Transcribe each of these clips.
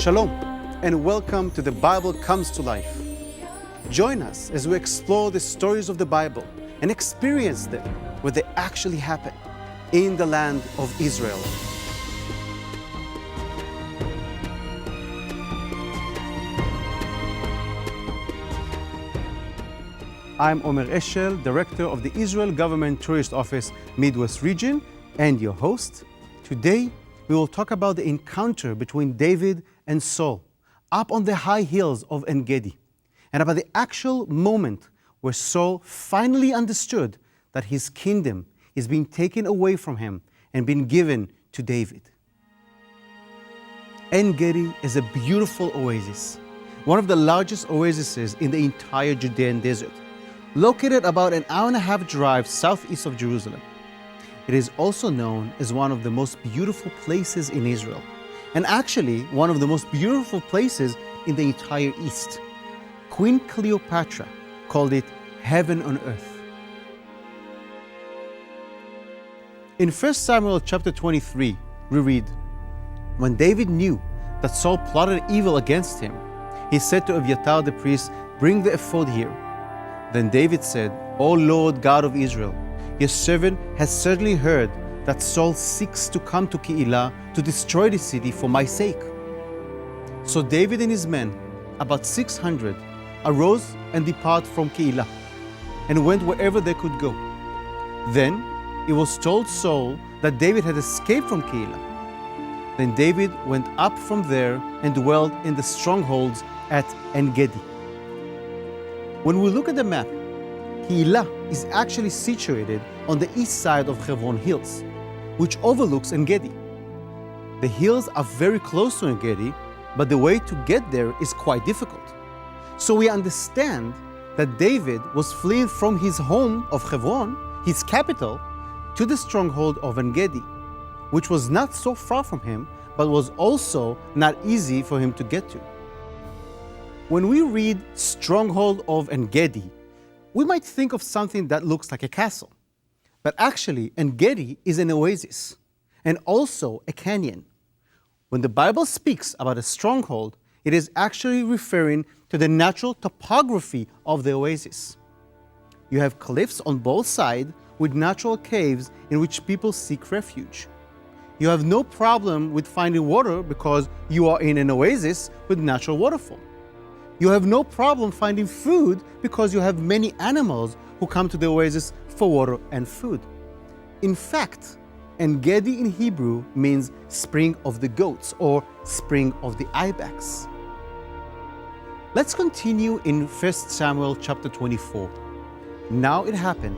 Shalom, and welcome to The Bible Comes to Life. Join us as we explore the stories of the Bible and experience them where they actually happen, in the land of Israel. I'm Omer Eshel, Director of the Israel Government Tourist Office Midwest Region, and your host. Today, we will talk about the encounter between David and Saul up on the high hills of Gedi, and about the actual moment where Saul finally understood that his kingdom is being taken away from him and been given to David. Gedi is a beautiful oasis, one of the largest oases in the entire Judean desert, located about an hour-and-a-half drive southeast of Jerusalem. It is also known as one of the most beautiful places in Israel, and actually one of the most beautiful places in the entire East. Queen Cleopatra called it heaven on earth. In 1 Samuel chapter 23, we read, "When David knew that Saul plotted evil against him, he said to Abiathar the priest, 'Bring the ephod here.' Then David said, 'O Lord God of Israel, your servant has certainly heard that Saul seeks to come to Keilah to destroy the city for my sake.' So David and his men, about 600, arose and departed from Keilah, and went wherever they could go. Then it was told Saul that David had escaped from Keilah. Then David went up from there and dwelled in the strongholds at En-Gedi." When we look at the map, Keilah is actually situated on the east side of Hebron Hills, which overlooks En-Gedi. The hills are very close to En-Gedi, but the way to get there is quite difficult. So we understand that David was fleeing from his home of Hebron, his capital, to the stronghold of En-Gedi, which was not so far from him, but was also not easy for him to get to. When we read stronghold of En-Gedi, we might think of something that looks like a castle. But actually, En-Gedi is an oasis and also a canyon. When the Bible speaks about a stronghold, it is actually referring to the natural topography of the oasis. You have cliffs on both sides with natural caves in which people seek refuge. You have no problem with finding water because you are in an oasis with natural waterfall. You have no problem finding food because you have many animals who come to the oasis for water and food. In fact, En-Gedi in Hebrew means spring of the goats or spring of the ibex. Let's continue in 1 Samuel chapter 24. Now it happened,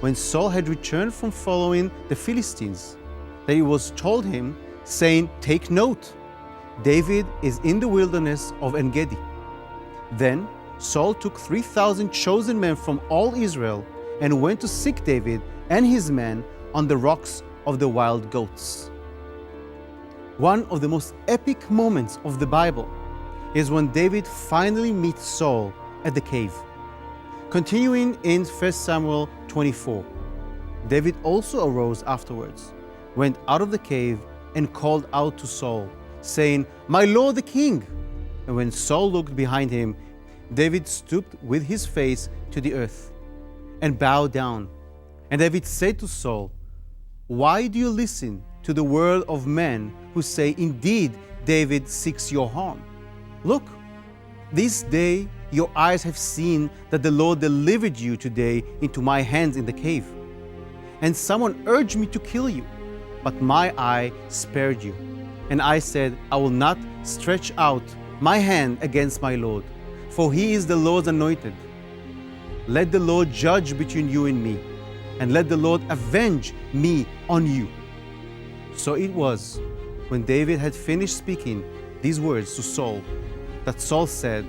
when Saul had returned from following the Philistines, that it was told him, saying, 'Take note, David is in the wilderness of En-Gedi.' Then Saul took 3,000 chosen men from all Israel and went to seek David and his men on the rocks of the wild goats." One of the most epic moments of the Bible is when David finally meets Saul at the cave. Continuing in 1 Samuel 24, David also arose afterwards, went out of the cave, and called out to Saul, saying, "My lord the king!" And when Saul looked behind him, David stooped with his face to the earth and bowed down. And David said to Saul, "Why do you listen to the word of men who say, 'Indeed, David seeks your harm'? Look, this day your eyes have seen that the Lord delivered you today into my hands in the cave. And someone urged me to kill you, but my eye spared you. And I said, I will not stretch out my hand against my Lord, for he is the Lord's anointed. Let the Lord judge between you and me, and let the Lord avenge me on you." So it was, when David had finished speaking these words to Saul, that Saul said,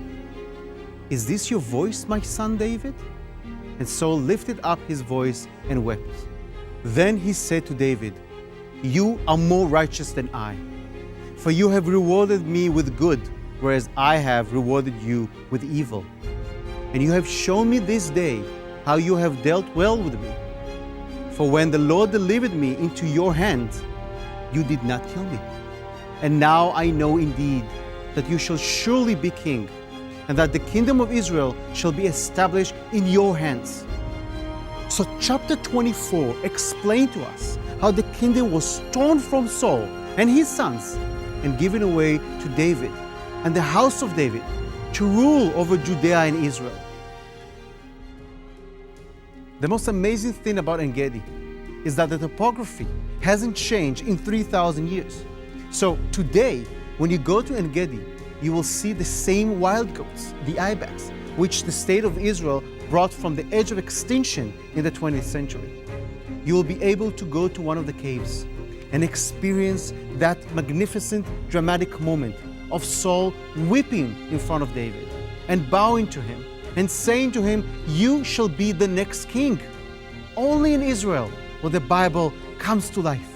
"Is this your voice, my son David?" And Saul lifted up his voice and wept. Then he said to David, "You are more righteous than I, for you have rewarded me with good, whereas I have rewarded you with evil. And you have shown me this day how you have dealt well with me. For when the Lord delivered me into your hand, you did not kill me. And now I know indeed that you shall surely be king, and that the kingdom of Israel shall be established in your hands. So chapter 24 explained to us how the kingdom was torn from Saul and his sons and given away to David and the house of David to rule over Judea and Israel. The most amazing thing about Gedi is that the topography hasn't changed in 3,000 years. So today, when you go to Gedi, you will see the same wild goats, the ibex, which the state of Israel brought from the edge of extinction in the 20th century. You will be able to go to one of the caves and experience that magnificent, dramatic moment of Saul weeping in front of David and bowing to him and saying to him, "You shall be the next king." Only in Israel where the Bible comes to life.